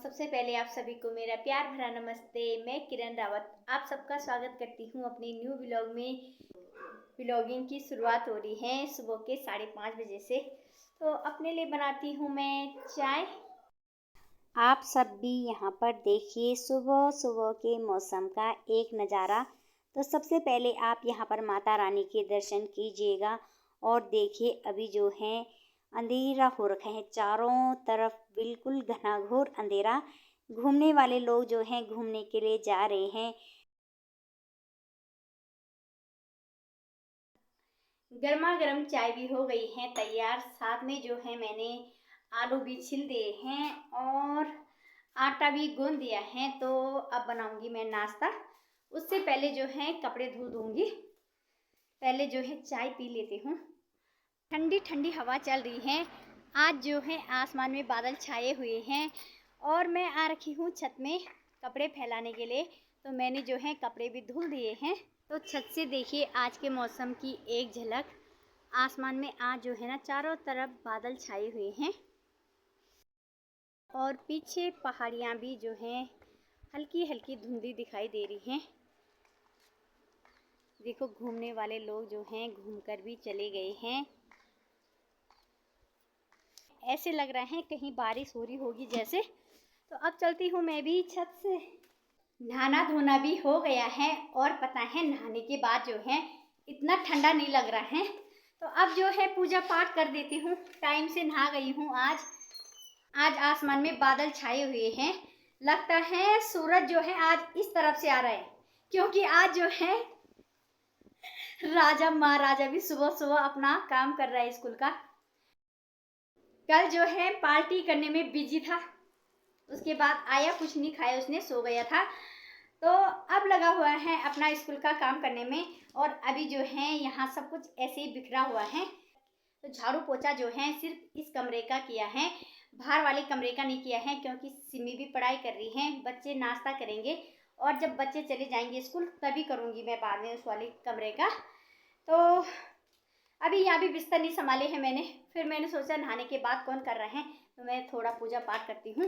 सबसे पहले आप सभी को मेरा प्यार भरा नमस्ते। मैं किरण रावत आप सबका स्वागत करती हूँ अपने न्यू व्लॉग में। व्लॉगिंग की शुरुआत हो रही है सुबह के 5:30 बजे से। तो अपने लिए बनाती हूँ मैं चाय। आप सब भी यहाँ पर देखिए सुबह सुबह के मौसम का एक नज़ारा। तो सबसे पहले आप यहाँ पर माता रानी के दर्शन कीजिएगा और देखिए अभी जो है अंधेरा हो रखा है, चारों तरफ बिल्कुल घनाघोर अंधेरा। घूमने वाले लोग जो हैं घूमने के लिए जा रहे हैं। गर्मा गर्म चाय भी हो गई है तैयार। साथ में जो है मैंने आलू भी छिल दिए हैं और आटा भी गूंद दिया है। तो अब बनाऊंगी मैं नाश्ता। उससे पहले जो है कपड़े धो दूंगी। पहले जो है चाय पी लेती हूँ। ठंडी ठंडी हवा चल रही है। आज जो है आसमान में बादल छाए हुए हैं और मैं आ रखी हूँ छत में कपड़े फैलाने के लिए। तो मैंने जो है कपड़े भी धुल दिए हैं। तो छत से देखिए आज के मौसम की एक झलक। आसमान में आज जो है ना चारों तरफ बादल छाए हुए हैं और पीछे पहाड़ियाँ भी जो हैं हल्की हल्की धुंधली दिखाई दे रही हैं। देखो घूमने वाले लोग जो हैं घूमकर भी चले गए हैं। ऐसे लग रहा है कहीं बारिश हो रही होगी जैसे। तो अब चलती हूँ मैं भी छत से। नहाना धोना भी हो गया है और पता है नहाने के बाद जो है इतना ठंडा नहीं लग रहा है। तो अब जो है पूजा पाठ कर देती हूँ। टाइम से नहा गई हूँ। आज आसमान में बादल छाए हुए हैं। लगता है सूरज जो है आज इस तरफ से आ रहा है, क्योंकि आज जो है राजा महाराजा भी सुबह सुबह अपना काम कर रहा है स्कूल का। कल जो है पार्टी करने में बिजी था, उसके बाद आया कुछ नहीं खाया उसने, सो गया था। तो अब लगा हुआ है अपना स्कूल का काम करने में। और अभी जो है यहाँ सब कुछ ऐसे ही बिखरा हुआ है। तो झाड़ू पोछा जो है सिर्फ इस कमरे का किया है, बाहर वाले कमरे का नहीं किया है, क्योंकि सिमी भी पढ़ाई कर रही है, बच्चे नाश्ता करेंगे और जब बच्चे चले जाएंगे स्कूल तभी करूँगी मैं बाद में उस वाले कमरे का। तो अभी यहाँ भी बिस्तर नहीं संभाले हैं मैंने। फिर मैंने सोचा नहाने के बाद कौन कर रहा है, तो मैं थोड़ा पूजा पाठ करती हूँ।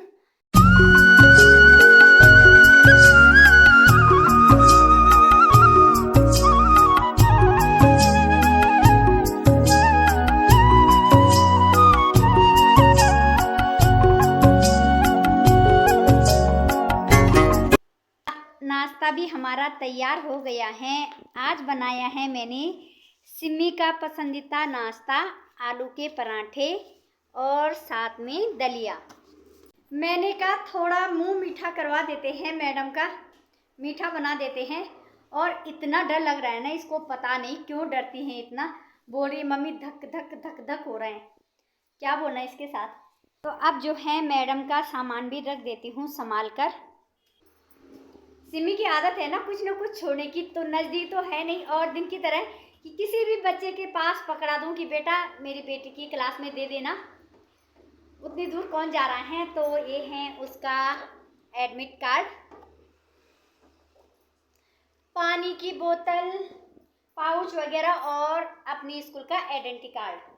नाश्ता भी हमारा तैयार हो गया है। आज बनाया है मैंने सिमी का पसंदीदा नाश्ता, आलू के पराठे और साथ में दलिया। मैंने कहा थोड़ा मुंह मीठा करवा देते हैं मैडम का, मीठा बना देते हैं। और इतना डर लग रहा है ना इसको, पता नहीं क्यों डरती हैं इतना। बोल रही मम्मी धक धक धक धक हो रहे हैं, क्या बोलना है इसके साथ। तो अब जो है मैडम का सामान भी रख देती हूँ संभाल कर। सिमी की आदत है ना कुछ छोड़ने की, तो नज़दीक तो है नहीं और दिन की तरह कि किसी भी बच्चे के पास पकड़ा दूं कि बेटा मेरी बेटी की क्लास में दे देना। उतनी दूर कौन जा रहा है। तो ये है उसका एडमिट कार्ड, पानी की बोतल, पाउच वगैरह और अपनी स्कूल का आइडेंटिटी कार्ड।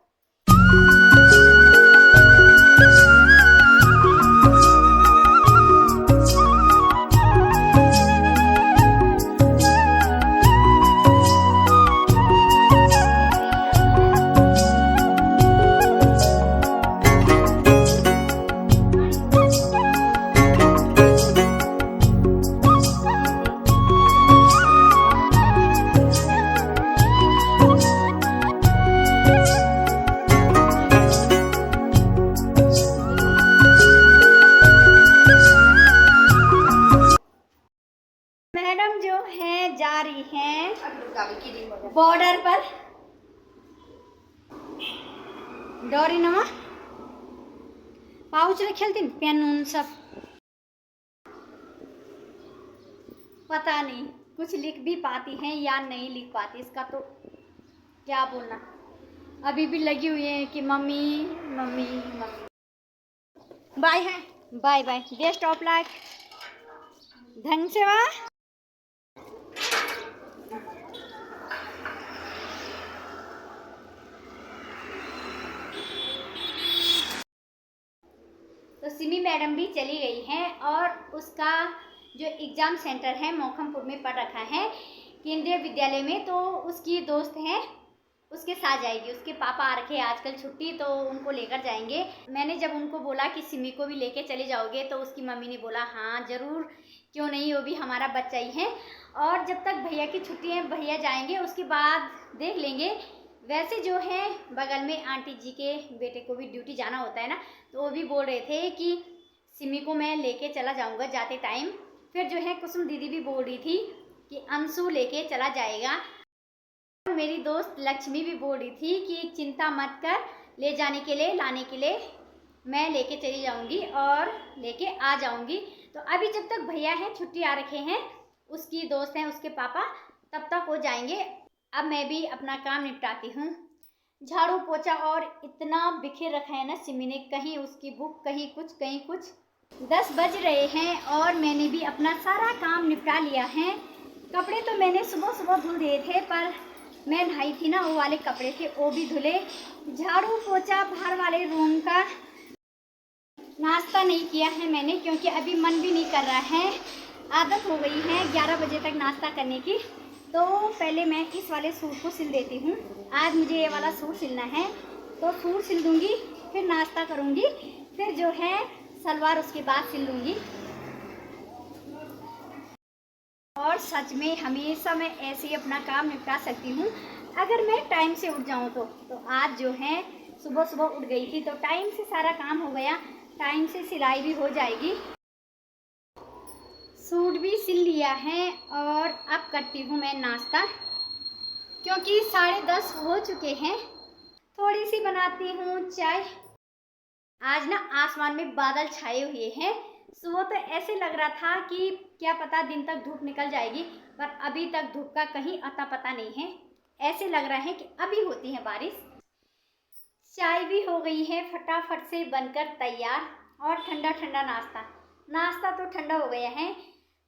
मैडम जो है जा रही हैं बॉर्डर पर। डोरी नमा पाउच रखेल तीन पेन उन सब, पता नहीं कुछ लिख भी पाती हैं या नहीं लिख पाती, इसका तो क्या बोलना। अभी भी लगी हुई है कि मम्मी मम्मी मम्मी। बाय है, bye bye, best of luck, ढंग से वाह। तो सिमी मैडम भी चली गई हैं और उसका जो एग्ज़ाम सेंटर है मौखमपुर में पढ़ रखा है केंद्रीय विद्यालय में, तो उसकी दोस्त है उसके साथ जाएगी। उसके पापा आ रखे आजकल छुट्टी, तो उनको लेकर जाएंगे। मैंने जब उनको बोला कि सिमी को भी लेके चले जाओगे, तो उसकी मम्मी ने बोला हाँ ज़रूर, क्यों नहीं, वो भी हमारा बच्चा ही है। और जब तक भैया की छुट्टी है भैया जाएंगे, उसके बाद देख लेंगे। वैसे जो है बगल में आंटी जी के बेटे को भी ड्यूटी जाना होता है ना, तो वो भी बोल रहे थे कि सिमी को मैं लेके चला जाऊंगा जाते टाइम। फिर जो है कुसुम दीदी भी बोल रही थी कि अंशु लेके चला जाएगा। मेरी दोस्त लक्ष्मी भी बोल रही थी कि चिंता मत कर, ले जाने के लिए लाने के लिए मैं लेके चली जाऊंगी और लेके आ जाऊंगी। तो अभी जब तक भैया हैं छुट्टी आ रखे हैं, उसकी दोस्त हैं उसके पापा, तब तक वो जाएंगे। अब मैं भी अपना काम निपटाती हूँ। झाड़ू पोछा और इतना बिखेर रखा है ना सिमी ने, कहीं उसकी बुक कहीं कुछ कहीं कुछ। 10 बज रहे हैं और मैंने भी अपना सारा काम निपटा लिया है। कपड़े तो मैंने सुबह सुबह धुल दिए थे, पर मैं नहाई थी ना, वो वाले कपड़े थे वो भी धुले। झाड़ू पोछा बाहर वाले रूम का नाश्ता नहीं किया है मैंने, क्योंकि अभी मन भी नहीं कर रहा है। आदत हो गई है 11 बजे तक नाश्ता करने की। तो पहले मैं इस वाले सूट को सिल देती हूँ। आज मुझे ये वाला सूट सिलना है, तो सूट सिल दूँगी, फिर नाश्ता करूँगी, फिर जो है सलवार उसके बाद सिल लूँगी। और सच में हमेशा मैं ऐसे ही अपना काम निपटा सकती हूँ अगर मैं टाइम से उठ जाऊँ तो आज जो है सुबह सुबह उठ गई थी, तो टाइम से सारा काम हो गया, टाइम से सिलाई भी हो जाएगी। सूट भी सिल लिया है और अब करती हूँ मैं नाश्ता, क्योंकि 10:30 हो चुके हैं। थोड़ी सी बनाती हूँ चाय। आज ना आसमान में बादल छाए हुए हैं। सुबह तो ऐसे लग रहा था कि क्या पता दिन तक धूप निकल जाएगी, पर अभी तक धूप का कहीं अता पता नहीं है। ऐसे लग रहा है कि अभी होती है बारिश। चाय भी हो गई है फटाफट से बनकर तैयार, और ठंडा ठंडा नाश्ता तो ठंडा हो गया है।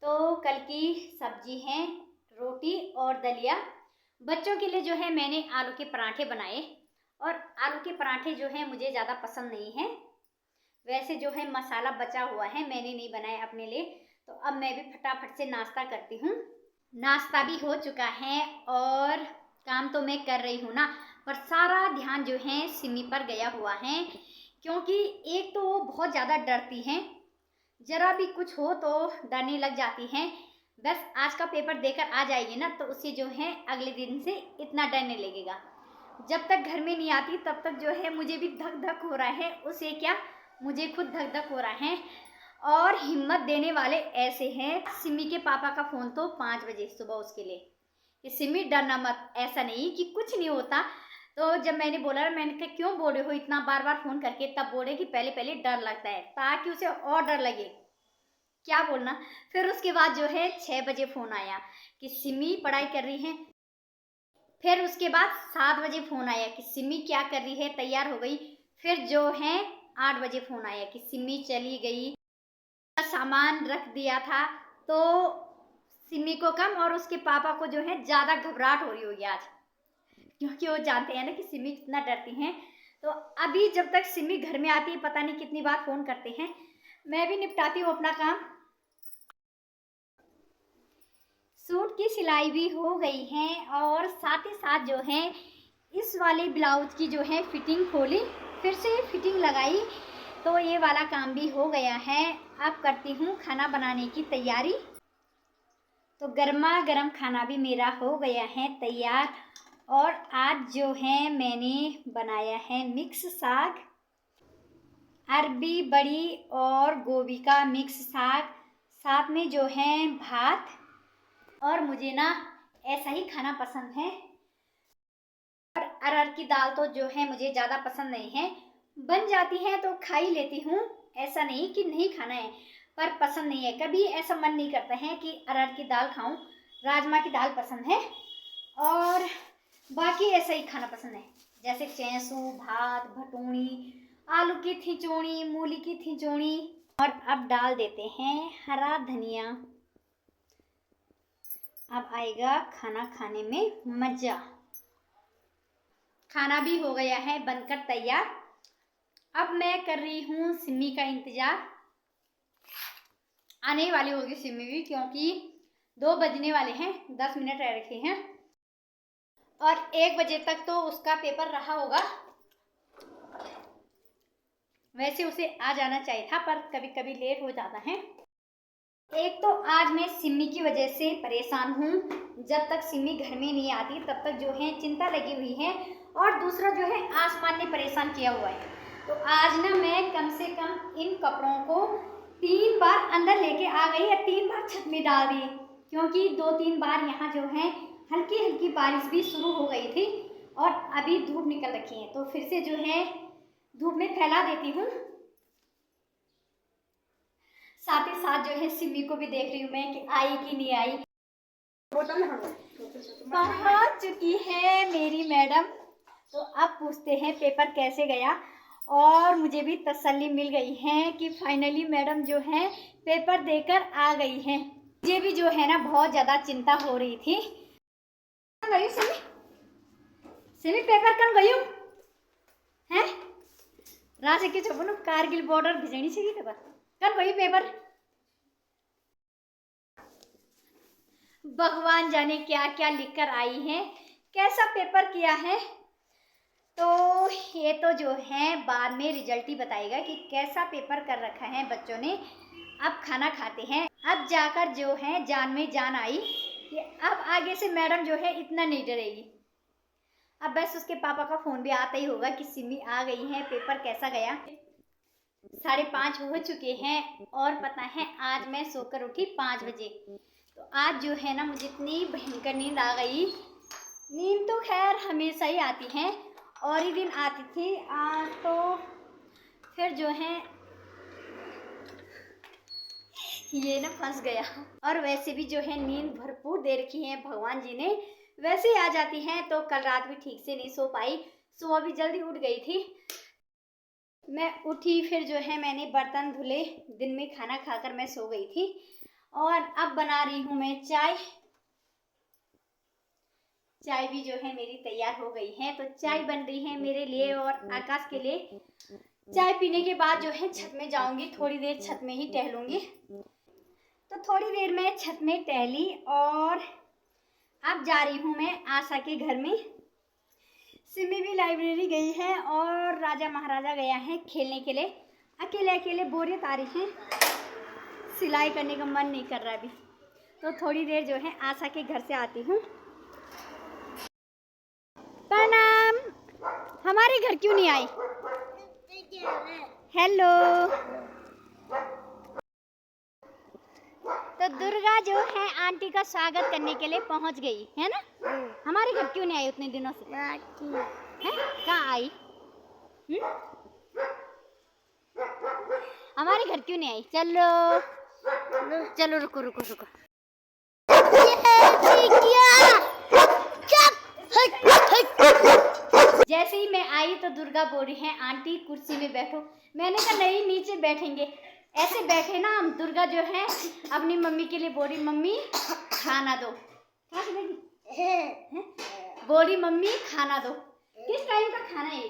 तो कल की सब्जी है रोटी और दलिया। बच्चों के लिए जो है मैंने आलू के पराठे बनाए, और आलू के पराठे जो है मुझे ज़्यादा पसंद नहीं है। वैसे जो है मसाला बचा हुआ है, मैंने नहीं बनाया अपने लिए। तो अब मैं भी फटाफट से नाश्ता करती हूँ। नाश्ता भी हो चुका है और काम तो मैं कर रही हूँ ना, पर सारा ध्यान जो है सिमी पर गया हुआ है, क्योंकि एक तो वो बहुत ज़्यादा डरती हैं, ज़रा भी कुछ हो तो डरने लग जाती हैं। बस आज का पेपर देकर आ जाएगी ना, तो उसे जो है अगले दिन से इतना डरने लगेगा। जब तक घर में नहीं आती तब तक जो है मुझे भी धक धक हो रहा है, उसे क्या मुझे खुद धक धक हो रहा है। और हिम्मत देने वाले ऐसे हैं। सिमी के पापा का फ़ोन तो 5 बजे सुबह उसके लिए कि सिमी डरना मत, ऐसा नहीं कि कुछ नहीं होता। तो जब मैंने बोला, मैंने कहा क्यों बोल रहे हो इतना बार बार फ़ोन करके, तब बोले कि पहले पहले डर लगता है ताकि उसे और डर लगे, क्या बोलना। फिर उसके बाद जो है 6 बजे फ़ोन आया कि सिमी पढ़ाई कर रही है। फिर उसके बाद 7 बजे फ़ोन आया कि सिमी क्या कर रही है, तैयार हो गई। फिर जो है 8 बजे फ़ोन आया कि सिमी चली गई, सामान रख दिया था। तो सिमी को कम और उसके पापा को जो है ज़्यादा घबराहट हो रही होगी आज, क्योंकि वो जानते हैं ना कि सिमी कितना डरती हैं। तो अभी जब तक सिमी घर में आती है पता नहीं कितनी बार फ़ोन करते हैं। मैं भी निपटाती हूँ अपना काम। सूट की सिलाई भी हो गई है और साथ ही साथ जो है इस वाले ब्लाउज की जो है फिटिंग खोली, फिर से फिटिंग लगाई, तो ये वाला काम भी हो गया है। अब करती हूँ खाना बनाने की तैयारी। तो गर्मा गर्म खाना भी मेरा हो गया है तैयार। और आज जो है मैंने बनाया है मिक्स साग, अरबी बड़ी और गोभी का मिक्स साग, साथ में जो है भात। और मुझे ना ऐसा ही खाना पसंद है। और अरहर की दाल तो जो है मुझे ज़्यादा पसंद नहीं है, बन जाती है तो खा ही लेती हूँ, ऐसा नहीं कि नहीं खाना है, पर पसंद नहीं है। कभी ऐसा मन नहीं करता है कि अरहर की दाल खाऊं। राजमा की दाल पसंद है और बाकी ऐसा ही खाना पसंद है, जैसे चैसू, भात, भटूणी, आलू की खिचौड़ी, मूली की खिचौड़ी। और अब डाल देते हैं हरा धनिया। अब आएगा खाना खाने में मज़ा। खाना भी हो गया है बनकर तैयार। अब मैं कर रही हूँ सिमी का इंतजार। आने वाली होगी सिमी भी, क्योंकि 2 बजने वाले हैं, 10 मिनट रह रखे हैं और 1 बजे तक तो उसका पेपर रहा होगा। वैसे उसे आ जाना चाहिए था, पर कभी कभी लेट हो जाता है। एक तो आज मैं सिमी की वजह से परेशान हूँ। जब तक सिमी घर में नहीं आती तब तक जो है चिंता लगी हुई है, और दूसरा जो है आसमान ने परेशान किया हुआ है। तो आज ना मैं कम से कम इन कपड़ों को 3 बार अंदर लेके आ गई या 3 बार छत में डाल दी, क्योंकि 2-3 बार यहाँ जो है हल्की हल्की बारिश भी शुरू हो गई थी और अभी धूप निकल रखी है, तो फिर से जो है धूप में फैला देती हूँ। साथ ही साथ जो है सिमी को भी देख रही हूँ मैं कि आई कि नहीं आई। पहुंच चुकी है मेरी मैडम। तो अब पूछते हैं पेपर कैसे गया, और मुझे भी तसल्ली मिल गई है कि फाइनली मैडम जो है पेपर देकर आ गई हैं। मुझे भी जो है ना बहुत ज़्यादा चिंता हो रही थी। गई सिमी, सिमी पेपर कल गई हैं राजा के छपन कारगिल बॉर्डर भिजनी चाहिए पेपर कल गई पेपर। भगवान जाने क्या क्या लिखकर आई है, कैसा पेपर किया है। तो ये तो जो है बाद में रिजल्ट ही बताएगा कि कैसा पेपर कर रखा है बच्चों ने। अब खाना खाते हैं। अब जाकर जो है जान में जान आई कि अब आगे से मैडम जो है इतना नहीं डरेगी। अब बस उसके पापा का फोन भी आता ही होगा कि सिमी आ गई है, पेपर कैसा गया। 5:30 हो चुके हैं और पता है आज मैं सोकर उठी 5 बजे। तो आज जो है ना मुझे इतनी भयंकर नींद आ गई। नींद तो खैर हमेशा ही आती है, और ही दिन आती थी, आज तो फिर जो है ये ना फंस गया। और वैसे भी जो है नींद भरपूर दे रखी है भगवान जी ने, वैसे ही आ जाती है। तो कल रात भी ठीक से नहीं सो पाई, सुबह भी जल्दी उठ गई थी। मैं उठी फिर जो है मैंने बर्तन धुले, दिन में खाना खाकर मैं सो गई थी। और अब बना रही हूँ मैं चाय। चाय भी जो है मेरी तैयार हो गई है। तो चाय बन रही है मेरे लिए और आकाश के लिए। चाय पीने के बाद जो है छत में जाऊंगी, थोड़ी देर छत में ही टहलूंगी। तो थोड़ी देर में छत में टहली और अब जा रही हूँ मैं आशा के घर में। सिमी भी लाइब्रेरी गई है और राजा महाराजा गया है खेलने के लिए। अकेले अकेले बोरियत आ रही है, सिलाई करने का मन नहीं कर रहा अभी। तो थोड़ी देर जो है आशा के घर से आती हूँ। प्रणाम। हमारे घर क्यों नहीं आई? हेलो। तो दुर्गा जो है आंटी का स्वागत करने के लिए पहुंच गई है ना। हमारे घर क्यों नहीं आई उतने दिनों से? कहाँ आई? हमारे घर क्यों नहीं आई? चलो चलो रुको रुको रुको। जैसे ही मैं आई तो दुर्गा बोल रही है आंटी कुर्सी में बैठो। मैंने कहा नहीं नीचे बैठेंगे। ऐसे बैठे ना हम। दुर्गा जो है अपनी मम्मी के लिए बोल रही मम्मी खाना दो। बोली मम्मी खाना दो। किस टाइम का खाना है?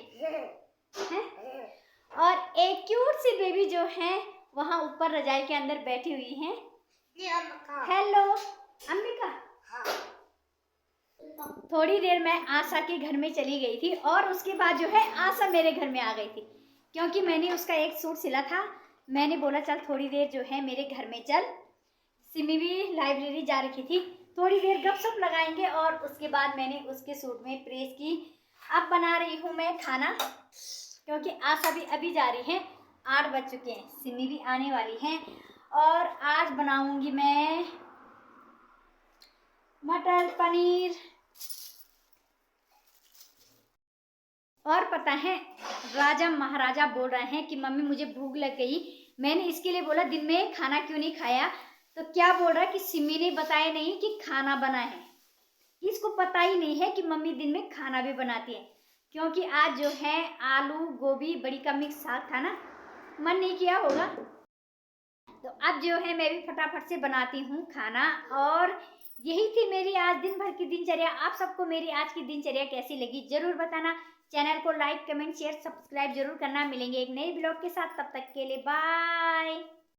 और एक क्यूट सी बेबी जो है वहाँ ऊपर रजाई के अंदर बैठी हुई है। हेलो अंबिका। थोड़ी देर मैं आशा के घर में चली गई थी और उसके बाद जो है आशा मेरे घर में आ गई थी, क्योंकि मैंने उसका एक सूट सिला था। मैंने बोला चल थोड़ी देर जो है मेरे घर में चल। सिमी भी लाइब्रेरी जा रखी थी, थोड़ी देर गपशप लगाएंगे और उसके बाद मैंने उसके सूट में प्रेस की। अब बना रही हूँ मैं खाना, क्योंकि आशा भी अभी जा रही है। 8 बज चुके हैं, सिमी भी आने वाली है। और आज बनाऊंगी मैं मटर पनीर। और पता है राजा महाराजा बोल रहे हैं कि मम्मी मुझे भूख लग गई। मैंने इसके लिए बोला दिन में खाना क्यों नहीं खाया, तो क्या बोल रहा है कि सिमी ने बताया नहीं कि खाना बना है। इसको पता ही नहीं है कि मम्मी दिन में खाना भी बनाती है, क्योंकि आज जो है आलू गोभी बड़ी का मिक्स साग था ना, मन नहीं किया होगा। तो अब जो है मैं भी फटाफट से बनाती हूँ खाना। और यही थी मेरी आज दिन भर की दिनचर्या। आप सबको मेरी आज की दिनचर्या कैसी लगी जरूर बताना। चैनल को लाइक, कमेंट, शेयर, सब्सक्राइब जरूर करना। मिलेंगे एक नए ब्लॉग के साथ, तब तक के लिए बाय।